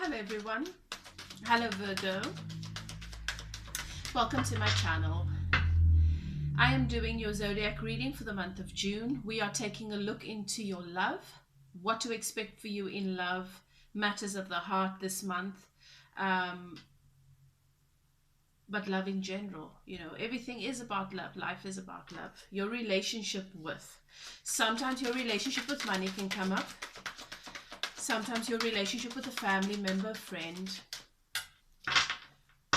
Hello everyone. Hello Virgo. Welcome to my channel. I am doing your zodiac reading for the month of June. We are taking a look into your love, what to expect for you in love, matters of the heart this month, but love in general. You know, everything is about love. Life is about love. Your relationship with. Sometimes your relationship with money can come up. Sometimes your relationship with a family member, friend.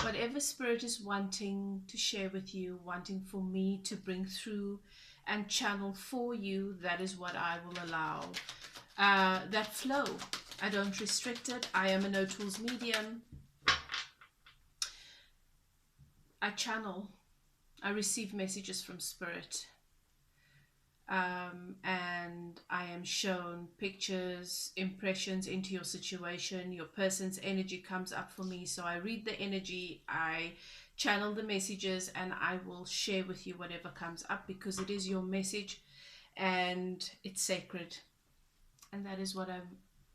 Whatever Spirit is wanting to share with you, wanting for me to bring through and channel for you, that is what I will allow. That flow. I don't restrict it. I am a no tools medium. I channel. I receive messages from Spirit. And I am shown pictures, impressions into your situation. Your person's energy comes up for me, so I read the energy, I channel the messages, and I will share with you whatever comes up, because it is your message and it's sacred, and that is what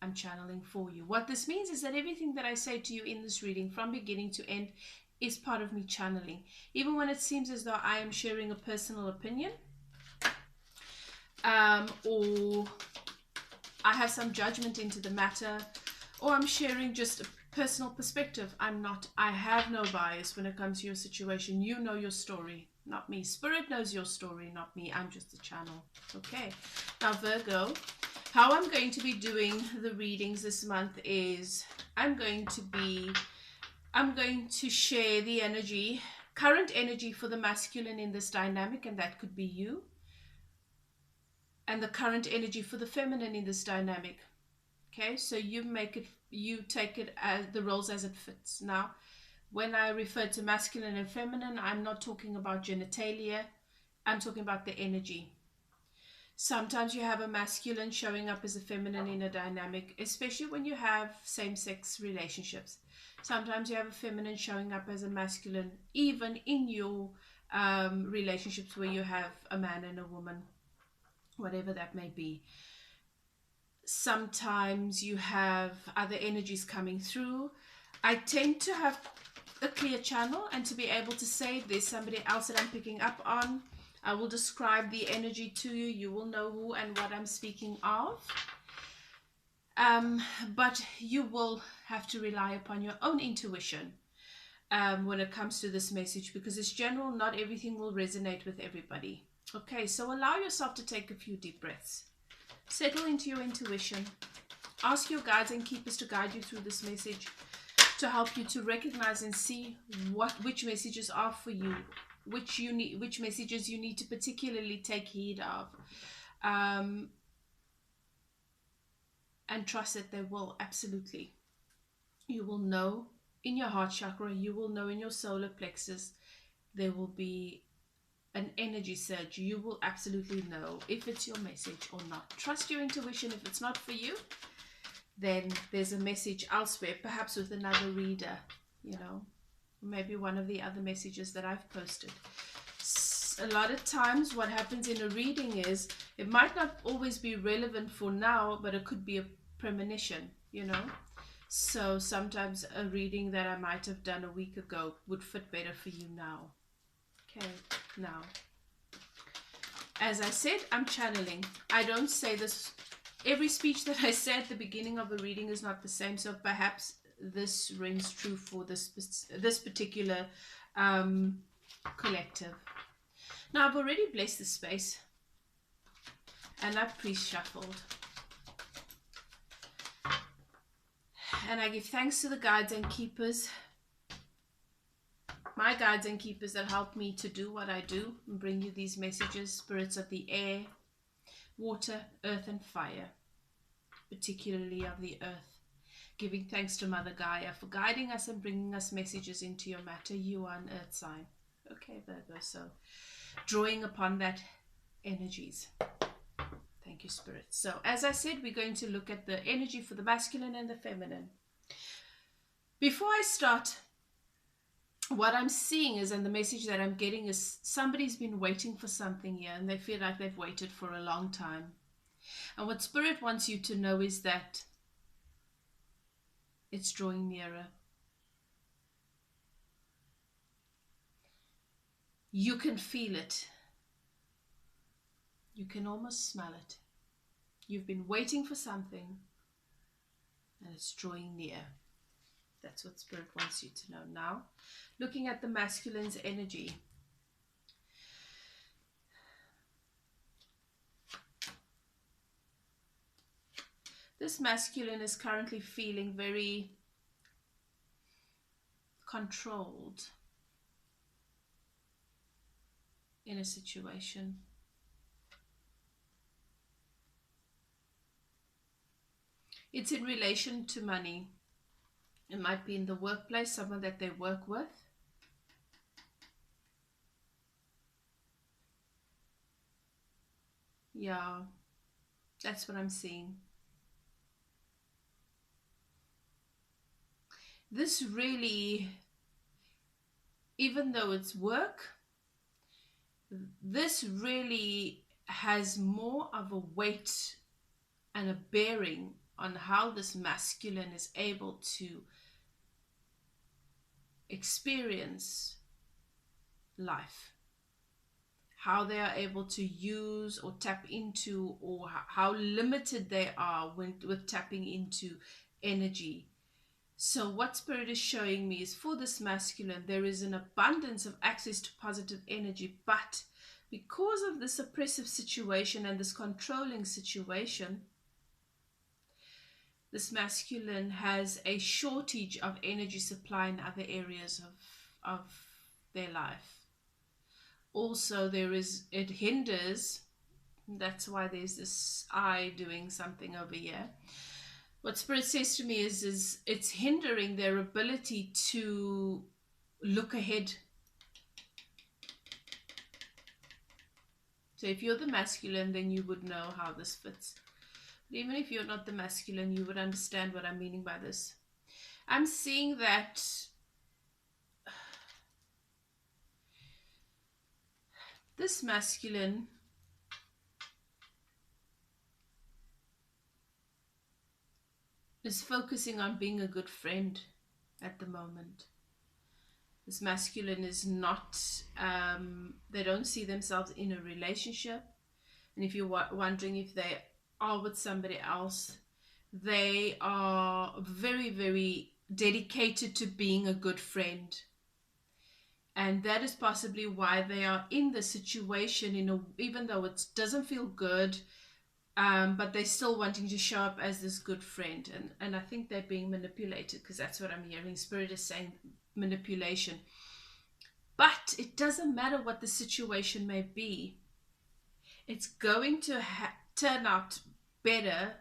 I'm channeling for you. What this means is that everything that I say to you in this reading from beginning to end is part of me channeling, even when it seems as though I am sharing a personal opinion, or I have some judgment into the matter, or I'm sharing just a personal perspective. I have no bias when it comes to your situation. You know your story, not me. Spirit knows your story, not me. I'm just a channel. Okay. Now Virgo, how I'm going to be doing the readings this month is I'm going to share the energy, current energy for the masculine in this dynamic, and that could be you. And the current energy for the feminine in this dynamic. Okay, so you take it as the roles as it fits. Now, when I refer to masculine and feminine, I'm not talking about genitalia. I'm talking about the energy. Sometimes you have a masculine showing up as a feminine in a dynamic, especially when you have same-sex relationships. Sometimes you have a feminine showing up as a masculine, even in your relationships where you have a man and a woman, whatever that may be. Sometimes you have other energies coming through. I tend to have a clear channel, and to be able to say if there's somebody else that I'm picking up on, I will describe the energy to you. You will know who and what I'm speaking of. But you will have to rely upon your own intuition when it comes to this message, because it's general. Not everything will resonate with everybody. Okay, so allow yourself to take a few deep breaths. Settle into your intuition. Ask your guides and keepers to guide you through this message, to help you to recognize and see which messages are for you, which messages you need to particularly take heed of. And trust that they will, absolutely. You will know in your heart chakra, you will know in your solar plexus, there will be an energy surge. You will absolutely know if it's your message or not. Trust your intuition. If it's not for you, then there's a message elsewhere, perhaps with another reader, you know, maybe one of the other messages that I've posted. A lot of times what happens in a reading is it might not always be relevant for now, but it could be a premonition, you know. So sometimes a reading that I might have done a week ago would fit better for you now. Okay, now, as I said, I'm channeling. I don't say this, every speech that I say at the beginning of a reading is not the same, so perhaps this rings true for this particular collective. Now, I've already blessed the space, and I've pre-shuffled. And I give thanks to the guides and keepers, my guides and keepers that help me to do what I do and bring you these messages, spirits of the air, water, earth and fire, particularly of the earth. Giving thanks to Mother Gaia for guiding us and bringing us messages into your matter. You are an earth sign. Okay, Virgo, so drawing upon that energies. Thank you, Spirit. So as I said, we're going to look at the energy for the masculine and the feminine. Before I start, what I'm seeing is, and the message that I'm getting is, somebody's been waiting for something here and they feel like they've waited for a long time. And what Spirit wants you to know is that It's drawing nearer. You can feel it. You can almost smell it. You've been waiting for something, and it's drawing near. That's what Spirit wants you to know. Now, looking at the masculine's energy. This masculine is currently feeling very controlled in a situation. It's in relation to money. It might be in the workplace, someone that they work with. Yeah, that's what I'm seeing. This really, even though it's work, this really has more of a weight and a bearing on how this masculine is able to experience life, how they are able to use or tap into, or how limited they are with tapping into energy. So what Spirit is showing me is, for this masculine, there is an abundance of access to positive energy, but because of this oppressive situation and this controlling situation, this masculine has a shortage of energy supply in other areas of their life. Also, it hinders, that's why there's this eye doing something over here. What Spirit says to me is it's hindering their ability to look ahead. So if you're the masculine, then you would know how this fits. But even if you're not the masculine, you would understand what I'm meaning by this. I'm seeing that this masculine is focusing on being a good friend at the moment. This masculine is not, they don't see themselves in a relationship. And if you're wondering if they are with somebody else, they are very, very dedicated to being a good friend. And that is possibly why they are in the situation, even though it doesn't feel good, but they're still wanting to show up as this good friend. And I think they're being manipulated, because that's what I'm hearing. Spirit is saying manipulation. But it doesn't matter what the situation may be. It's going to turn out better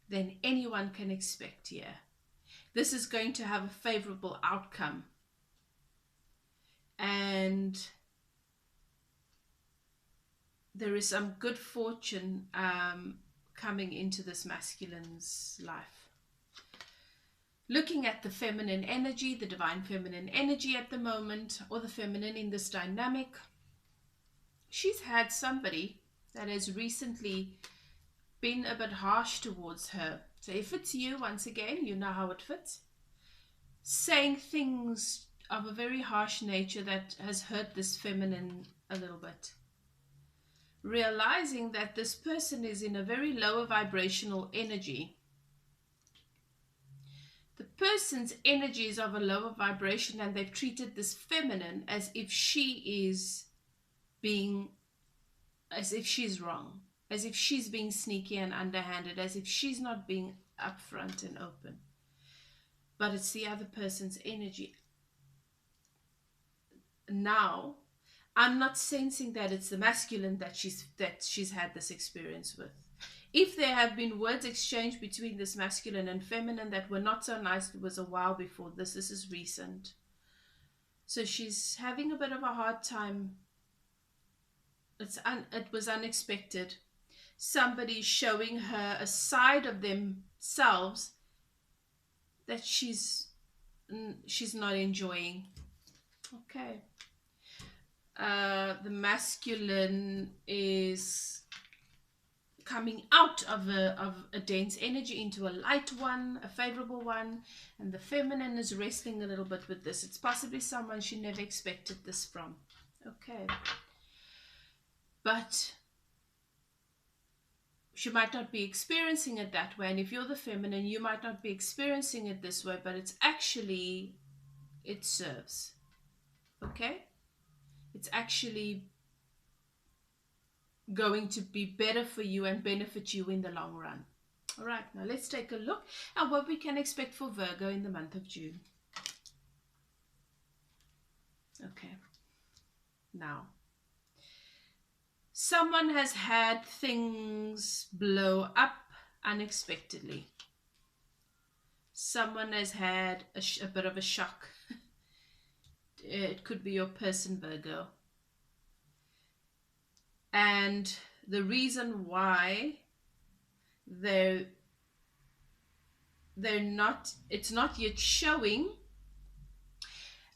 than anyone can expect here. This is going to have a favorable outcome. And there is some good fortune coming into this masculine's life. Looking at the feminine energy, the divine feminine energy at the moment, or the feminine in this dynamic, she's had somebody that has recently been a bit harsh towards her. So if it's you, once again, you know how it fits. Saying things of a very harsh nature that has hurt this feminine a little bit. Realizing that this person is in a very lower vibrational energy. The person's energy is of a lower vibration, and they've treated this feminine as if she's wrong, as if she's being sneaky and underhanded, as if she's not being upfront and open. But it's the other person's energy. Now, I'm not sensing that it's the masculine that she's had this experience with. If there have been words exchanged between this masculine and feminine that were not so nice, it was a while before this. This is recent. So she's having a bit of a hard time. It was unexpected. Somebody showing her a side of themselves that she's not enjoying. Okay. The masculine is coming out of a dense energy into a light one, a favorable one, and the feminine is wrestling a little bit with this. It's possibly someone she never expected this from. Okay. But she might not be experiencing it that way, and if you're the feminine, you might not be experiencing it this way, but it's actually, it serves. Okay? It's actually going to be better for you and benefit you in the long run. All right, now let's take a look at what we can expect for Virgo in the month of June. Okay. Now, someone has had things blow up unexpectedly. Someone has had a bit of a shock. It could be your person, Virgo. And the reason why it's not yet showing,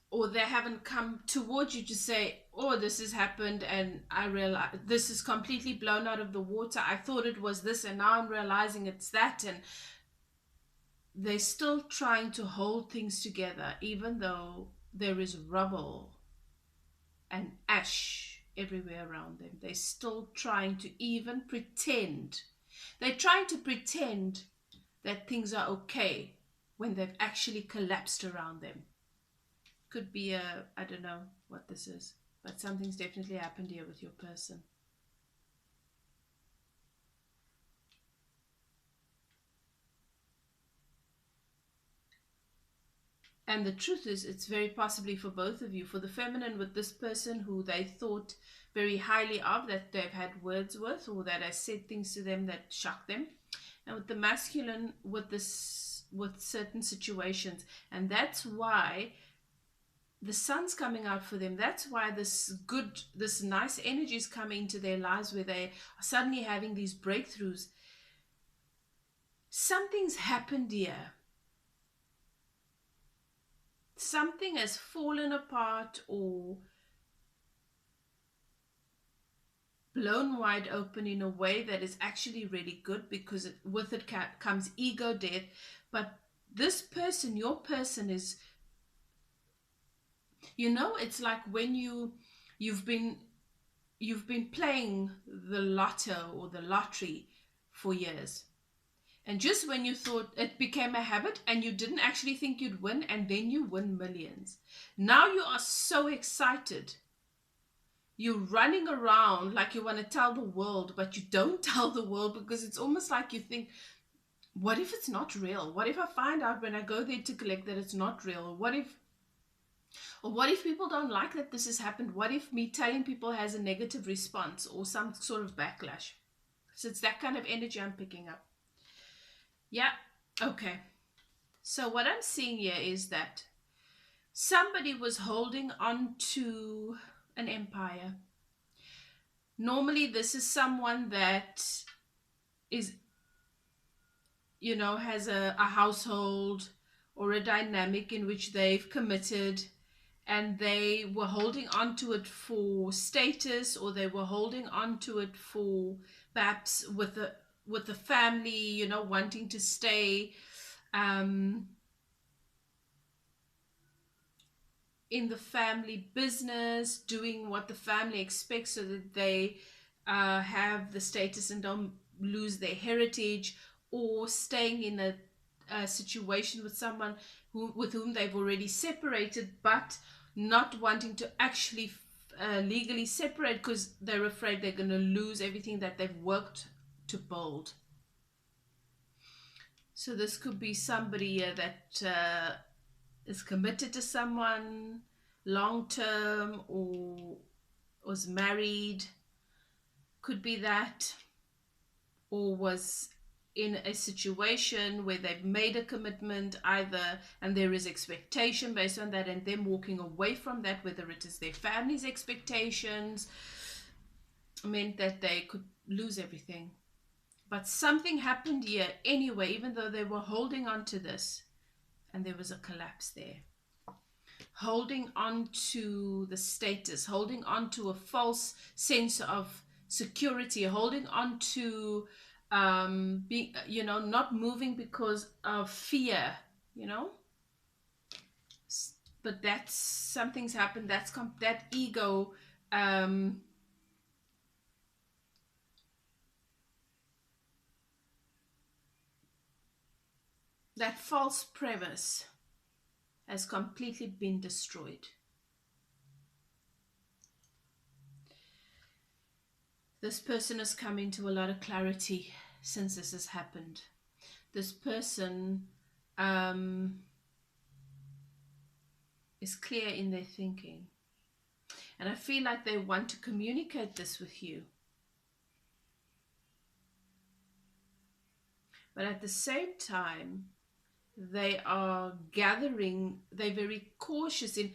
or they haven't come towards you to say, oh, this has happened and I realize this is completely blown out of the water. I thought it was this and now I'm realizing it's that. And they're still trying to hold things together, even though there is rubble and ash everywhere around them. They're still trying to even pretend. They're trying to pretend that things are okay when they've actually collapsed around them. Could be I don't know what this is, but something's definitely happened here with your person. And the truth is, it's very possibly for both of you. For the feminine, with this person who they thought very highly of, that they've had words with, or that has said things to them that shocked them. And with the masculine, with certain situations. And that's why the sun's coming out for them. That's why this nice energy is coming into their lives, where they are suddenly having these breakthroughs. Something's happened here. Something has fallen apart or blown wide open in a way that is actually really good, because with it comes ego death. But this person, your person, is, it's like when you've been playing the lotto or the lottery for years. And just when you thought it became a habit and you didn't actually think you'd win, and then you win millions. Now you are so excited. You're running around like you want to tell the world, but you don't tell the world, because it's almost like you think, what if it's not real? What if I find out when I go there to collect that it's not real? Or what if people don't like that this has happened? What if me telling people has a negative response or some sort of backlash? So it's that kind of energy I'm picking up. Yeah, okay. So what I'm seeing here is that somebody was holding on to an empire. Normally this is someone that is, has a household or a dynamic in which they've committed, and they were holding on to it for status, or they were holding on to it for perhaps with the family, wanting to stay in the family business, doing what the family expects so that they have the status and don't lose their heritage, or staying in a situation with someone with whom they've already separated, but not wanting to actually legally separate, because they're afraid they're going to lose everything that they've worked to build. So this could be somebody that is committed to someone long term, or was married, could be that, or was in a situation where they've made a commitment either, and there is expectation based on that, and them walking away from that, whether it is their family's expectations, meant that they could lose everything. But something happened here anyway, even though they were holding on to this, and there was a collapse there. Holding on to the status, holding on to a false sense of security, holding on to being, not moving because of fear, you know. But that's something's happened. That ego, um, that false premise has completely been destroyed. This person has come into a lot of clarity since this has happened. This person um, is clear in their thinking. And I feel like they want to communicate this with you. But at the same time, they are gathering, they're very cautious in.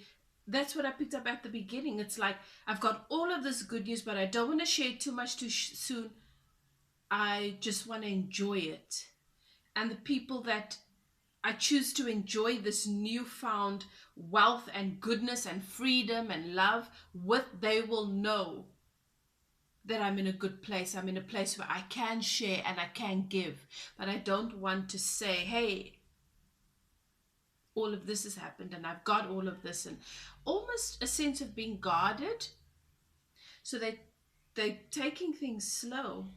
That's what I picked up at the beginning. It's like, I've got all of this good news, but I don't want to share too much too soon. I just want to enjoy it. And the people that I choose to enjoy this newfound wealth and goodness and freedom and love with, they will know that I'm in a good place. I'm in a place where I can share and I can give. But I don't want to say, hey, all of this has happened and I've got all of this, and almost a sense of being guarded. So they're taking things slow.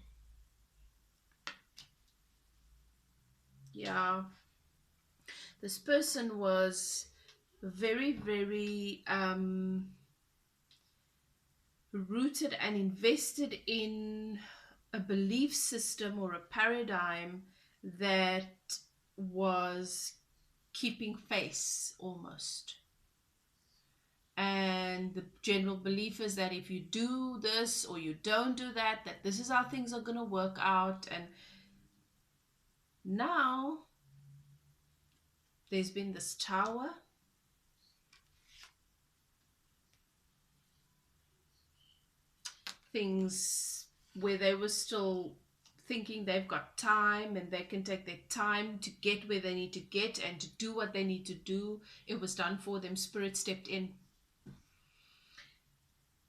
Yeah. This person was very, very rooted and invested in a belief system or a paradigm that was keeping face almost. And the general belief is that if you do this or you don't do that, that this is how things are going to work out. And now there's been this tower. Things where they were still thinking they've got time and they can take their time to get where they need to get and to do what they need to do. It was done for them. Spirit stepped in.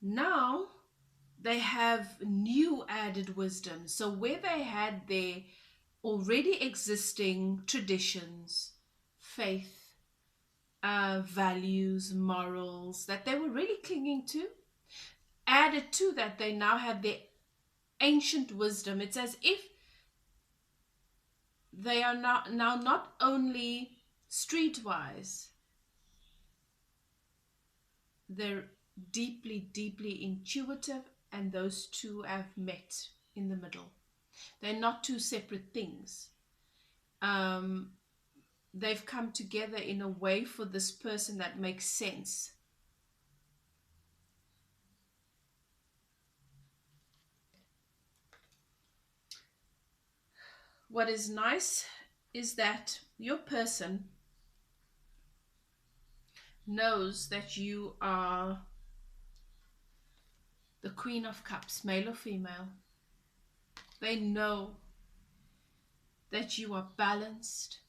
Now they have new added wisdom. So where they had their already existing traditions, faith, values, morals that they were really clinging to, added to that, they now have their ancient wisdom. It's as if they are now not only streetwise, they're deeply, deeply intuitive, and those two have met in the middle. They're not two separate things. They've come together in a way for this person that makes sense. What is nice is that your person knows that you are the Queen of Cups, male or female. They know that you are balanced,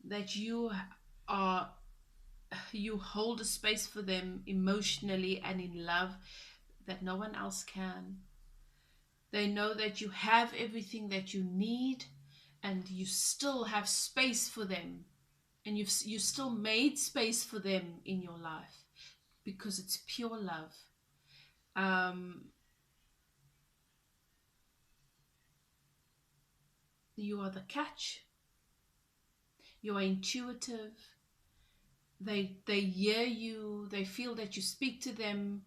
that you hold a space for them emotionally and in love that no one else can. They know that you have everything that you need, and you still have space for them, and you still made space for them in your life because it's pure love. You are the catch. You are intuitive. They hear you. They feel that you speak to them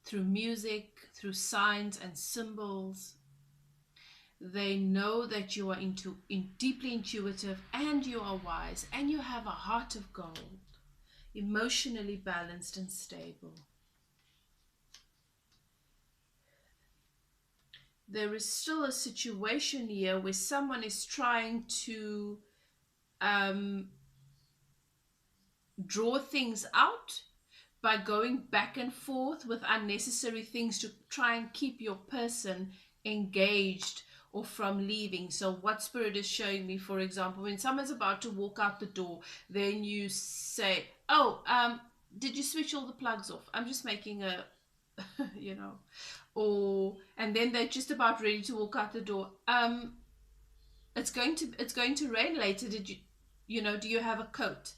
through music, through signs and symbols. They know that you are deeply intuitive, and you are wise, and you have a heart of gold, emotionally balanced and stable. There is still a situation here where someone is trying to draw things out by going back and forth with unnecessary things to try and keep your person engaged or from leaving. So what Spirit is showing me, for example, when someone's about to walk out the door, then you say, oh, Did you switch all the plugs off? I'm just making a, you know, or, and then they're just about ready to walk out the door. It's going to rain later. Did you, you know, do you have a coat?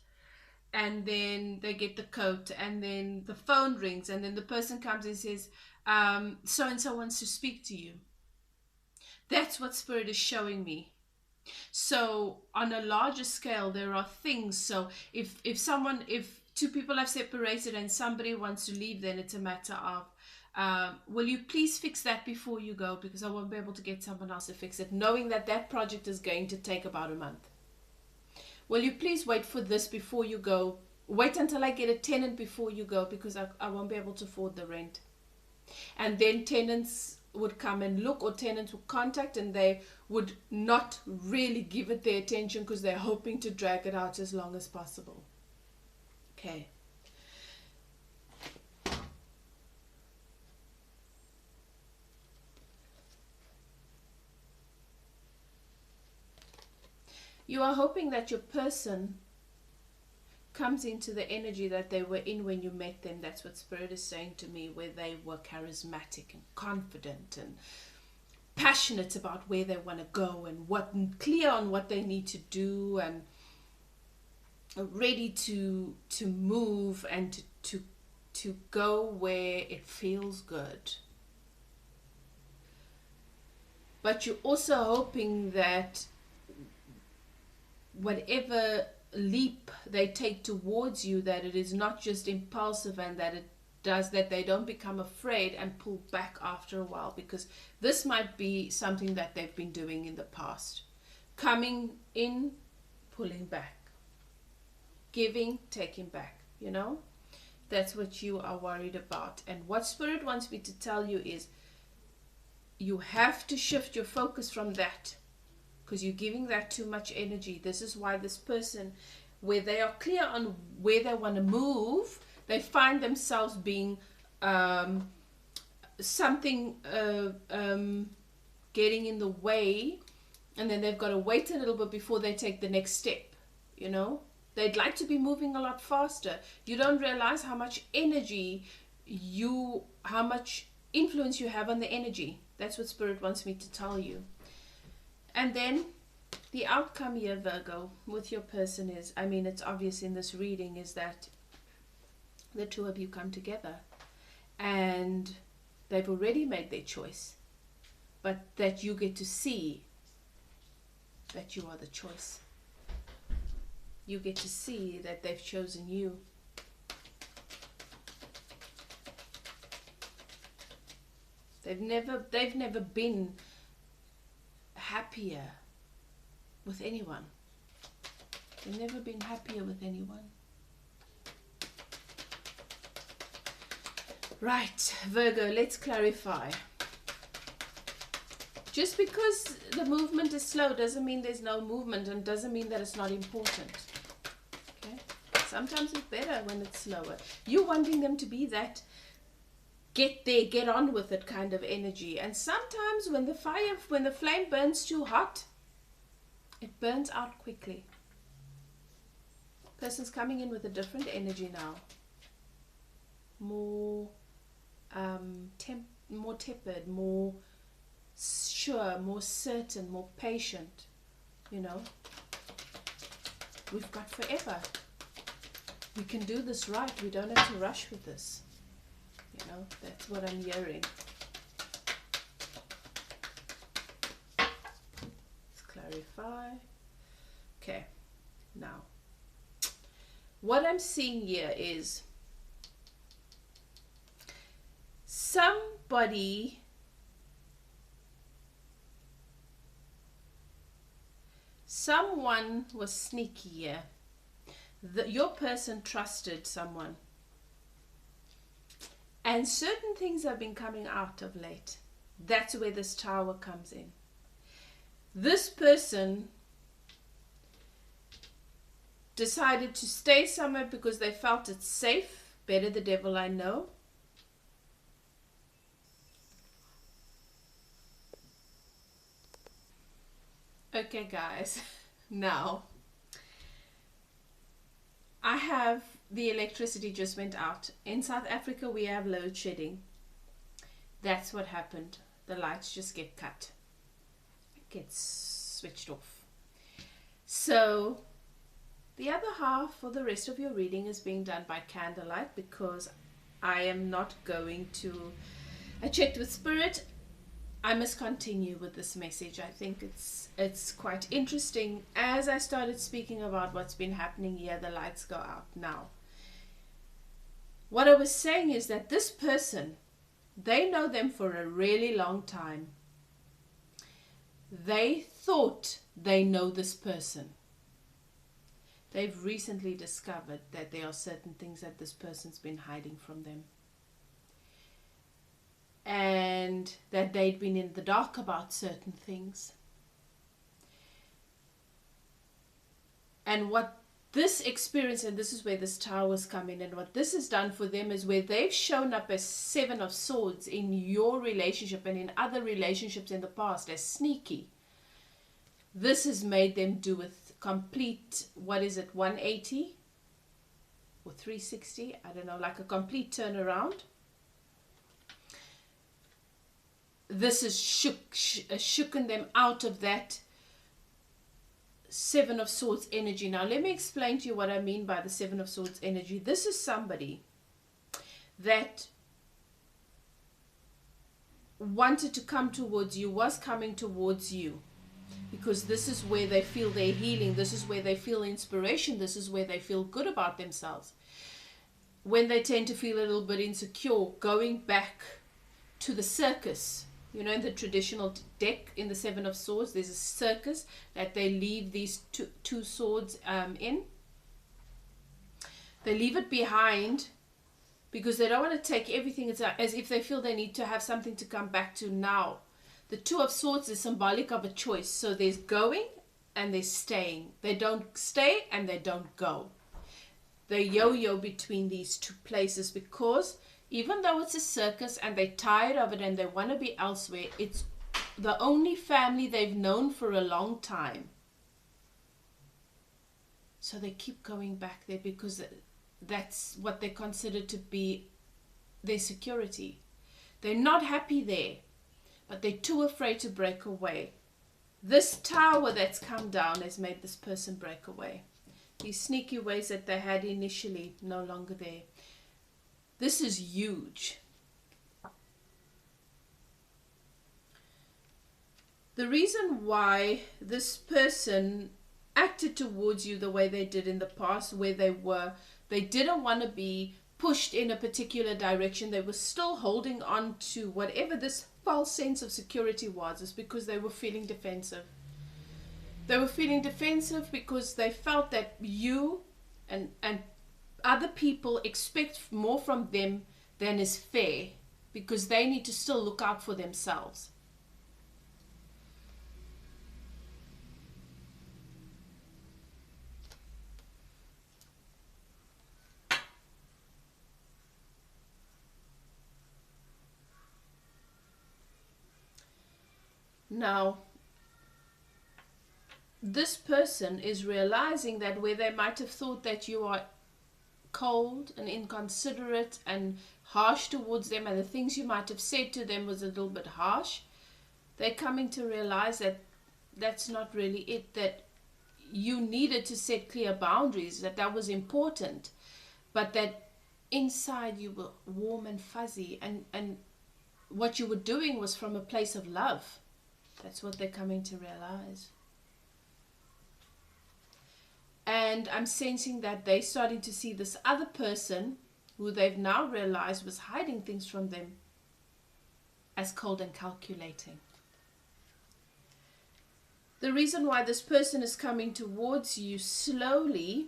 And then they get the coat, and then the phone rings, and then the person comes and says, so and so wants to speak to you. That's what spirit is showing me. So on a larger scale, there are things. So if two people have separated and somebody wants to leave, then it's a matter of, will you please fix that before you go, because I won't be able to get someone else to fix it, knowing that that project is going to take about a month. Will you please wait for this before you go? Wait until I get a tenant before you go, because I won't be able to afford the rent. And then tenants would come and look, or tenants would contact, and they would not really give it their attention because they're hoping to drag it out as long as possible. Okay. You are hoping that your person comes into the energy that they were in when you met them. That's what Spirit is saying to me, where they were charismatic and confident and passionate about where they want to go, and clear on what they need to do, and ready to move, and to go where it feels good. But you're also hoping that whatever leap they take towards you, that it is not just impulsive, and that they don't become afraid and pull back after a while, because this might be something that they've been doing in the past. Coming in, pulling back. Giving, taking back, you know? That's what you are worried about. And what Spirit wants me to tell you is, you have to shift your focus from that, because you're giving that too much energy. This is why this person, where they are clear on where they want to move, they find themselves being something getting in the way, and then they've got to wait a little bit before they take the next step, you know? They'd like to be moving a lot faster. You don't realize how much how much influence you have on the energy. That's what Spirit wants me to tell you. And then the outcome here, Virgo, with your person is, I mean, it's obvious in this reading, is that the two of you come together and they've already made their choice, but that you get to see that you are the choice. You get to see that they've chosen you. They've never been happier with anyone. They've never been happier with anyone. Right, Virgo, let's clarify. Just because the movement is slow doesn't mean there's no movement, and doesn't mean that it's not important. Okay? Sometimes it's better when it's slower. You're wanting them to be that get there, get on with it kind of energy. And sometimes when the flame burns too hot, it burns out quickly. Person's coming in with a different energy now. More tepid, more sure, more certain, more patient. You know, we've got forever. We can do this right. We don't have to rush with this. You know, that's what I'm hearing. Let's clarify. Okay, now what I'm seeing here is someone was sneaky here. Your person trusted someone, and certain things have been coming out of late. That's where this Tower comes in. This person decided to stay somewhere because they felt it's safe. Better the devil I know. Okay, guys. Now, I have the electricity just went out. In South Africa, we have load shedding. That's what happened. The lights just get cut. It gets switched off. So the other half for the rest of your reading is being done by candlelight, because I am not going to... I checked with Spirit. I must continue with this message. I think it's quite interesting. As I started speaking about what's been happening here, the lights go out now. What I was saying is that this person, they know them for a really long time. They thought they know this person. They've recently discovered that there are certain things that this person's been hiding from them. And that they'd been in the dark about certain things. And what this experience, and this is where this tower's come in, and what this has done for them is where they've shown up as Seven of Swords in your relationship and in other relationships in the past as sneaky. This has made them do a complete, 180 or 360? I don't know, like a complete turnaround. This has shooken them out of that Seven of Swords energy. Now, let me explain to you what I mean by the Seven of Swords energy. This is somebody that wanted to come towards you, was coming towards you, because this is where they feel their healing. This is where they feel inspiration. This is where they feel good about themselves. When they tend to feel a little bit insecure, going back to the circus. You know, in the traditional deck, in the Seven of Swords, there's a circus that they leave these two swords in. They leave it behind because they don't want to take everything. It's as if they feel they need to have something to come back to now. The Two of Swords is symbolic of a choice. So there's going and there's staying. They don't stay and they don't go. They yo-yo between these two places, because even though it's a circus and they're tired of it and they want to be elsewhere, it's the only family they've known for a long time. So they keep going back there because that's what they consider to be their security. They're not happy there, but they're too afraid to break away. This tower that's come down has made this person break away. These sneaky ways that they had initially, no longer there. This is huge. The reason why this person acted towards you the way they did in the past, where they didn't want to be pushed in a particular direction. They were still holding on to whatever this false sense of security was, is because they were feeling defensive. They were feeling defensive because they felt that you and other people expect more from them than is fair, because they need to still look out for themselves. Now, this person is realizing that where they might have thought that you are cold and inconsiderate and harsh towards them, and the things you might have said to them was a little bit harsh, they're coming to realize that that's not really it, that you needed to set clear boundaries, that was important, but that inside you were warm and fuzzy, and what you were doing was from a place of love. That's what they're coming to realize. And I'm sensing that they're starting to see this other person who they've now realized was hiding things from them as cold and calculating. The reason why this person is coming towards you slowly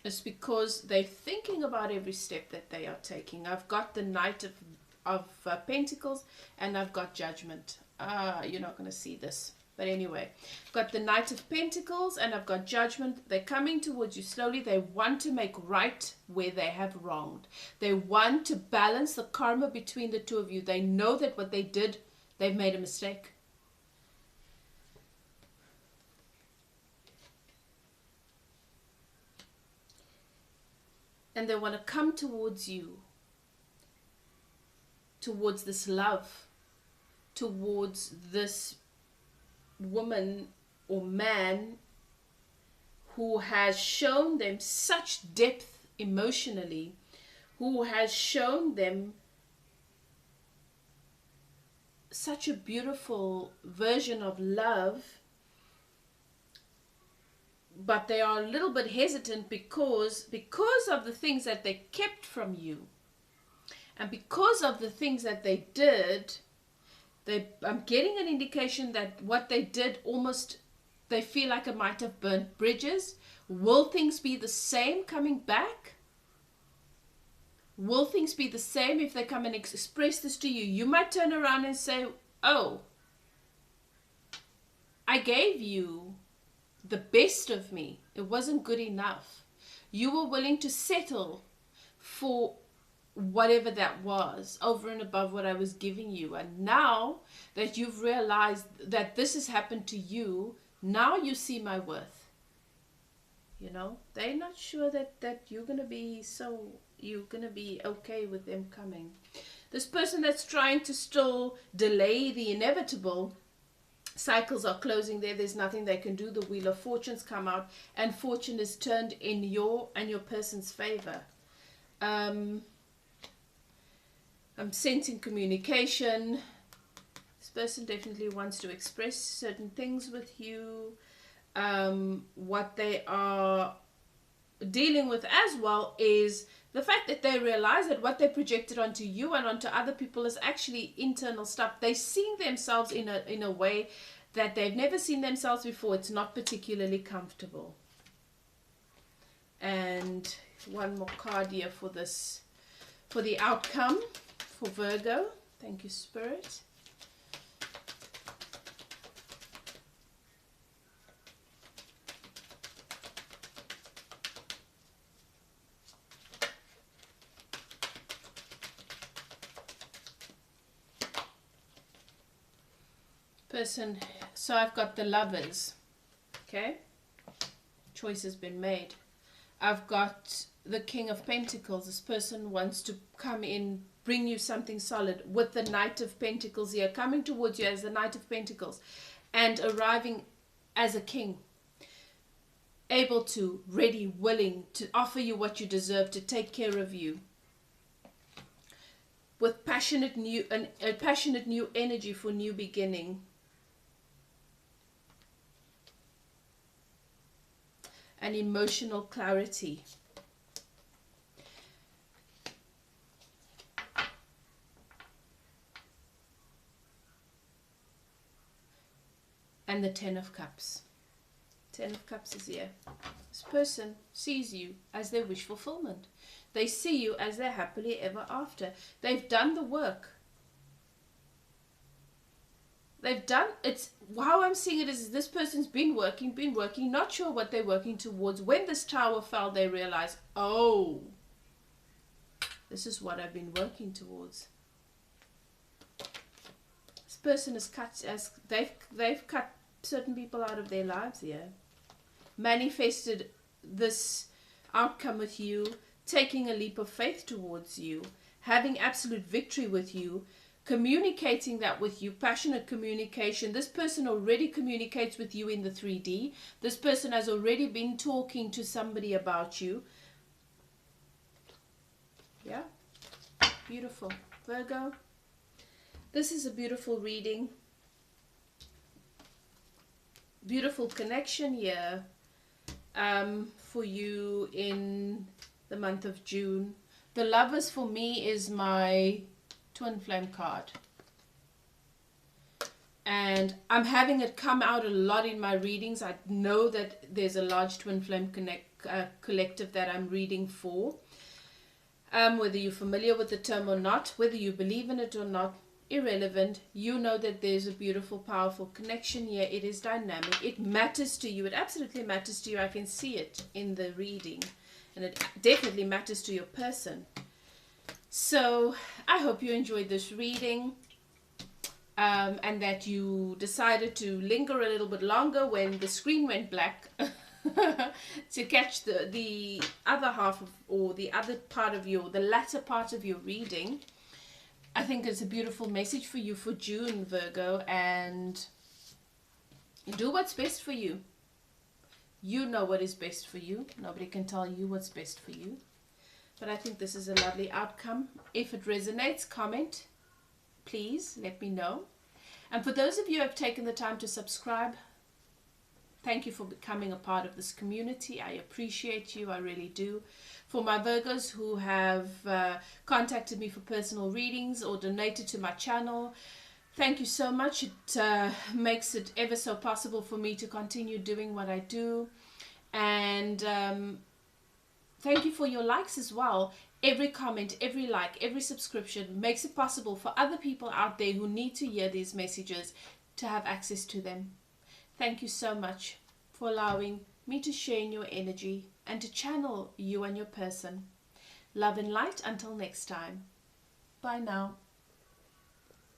is because they're thinking about every step that they are taking. I've got the Knight of Pentacles, and I've got Judgment. You're not going to see this. But anyway, I've got the Knight of Pentacles and I've got Judgment. They're coming towards you slowly. They want to make right where they have wronged. They want to balance the karma between the two of you. They know that what they did, they've made a mistake. and they want to come towards you, towards this love, towards this woman or man who has shown them such depth emotionally, who has shown them such a beautiful version of love, but they are a little bit hesitant because of the things that they kept from you, and because of the things that they did. I'm getting an indication that what they did, almost they feel like it might have burnt bridges. Will things be the same coming back? Will things be the same if they come and express this to you? You might turn around and say, oh, I gave you the best of me. It wasn't good enough. You were willing to settle for whatever that was over and above what I was giving you. And now that you've realized that this has happened to you, now you see my worth. You know, they're not sure that you're going to be okay with them coming. This person that's trying to still delay the inevitable, cycles are closing there. There's nothing they can do. The Wheel of Fortune's come out, and fortune is turned in your and your person's favor. I'm sensing communication. This person definitely wants to express certain things with you. What they are dealing with as well is the fact that they realize that what they projected onto you and onto other people is actually internal stuff. They're seeing themselves in a way that they've never seen themselves before. It's not particularly comfortable. And one more card here for this, for the outcome for Virgo. Thank you, Spirit. Person, so I've got the Lovers, okay, choice has been made. I've got the King of Pentacles. This person wants to come in, bring you something solid, with the Knight of Pentacles here, coming towards you as the Knight of Pentacles and arriving as a king, able to, ready, willing to offer you what you deserve, to take care of you, with passionate new energy for new beginning. And emotional clarity. And the Ten of Cups. Ten of Cups is here. This person sees you as their wish fulfillment. They see you as their happily ever after. They've done the work. They've done, it's how I'm seeing it is this person's been working, not sure what they're working towards. When this tower fell, they realized, oh, this is what I've been working towards. This person has cut, as they've cut certain people out of their lives here, manifested this outcome with you, taking a leap of faith towards you, having absolute victory with you, communicating that with you, passionate communication. This person already communicates with you in the 3D. This person has already been talking to somebody about you. Yeah, beautiful. Virgo, this is a beautiful reading. Beautiful connection here for you in the month of June. The Lovers for me is my twin flame card, and I'm having it come out a lot in my readings. I know that there's a large twin flame collective that I'm reading for. Whether you're familiar with the term or not, whether you believe in it or not, irrelevant. You know that there's a beautiful, powerful connection here. It is dynamic. It matters to you. It absolutely matters to you. I can see it in the reading, and it definitely matters to your person. So I hope you enjoyed this reading, and that you decided to linger a little bit longer when the screen went black. to catch the other half of, or the other part of your, the latter part of your reading. I think it's a beautiful message for you for June, Virgo, and do what's best for you. You know what is best for you. Nobody can tell you what's best for you. But I think this is a lovely outcome. If it resonates, comment. Please let me know. And for those of you who have taken the time to subscribe, thank you for becoming a part of this community. I appreciate you. I really do. For my Virgos who have contacted me for personal readings or donated to my channel, thank you so much. It makes it ever so possible for me to continue doing what I do. And thank you for your likes as well. Every comment, every like, every subscription makes it possible for other people out there who need to hear these messages to have access to them. Thank you so much for allowing me to share in your energy and to channel you and your person. Love and light until next time. Bye now.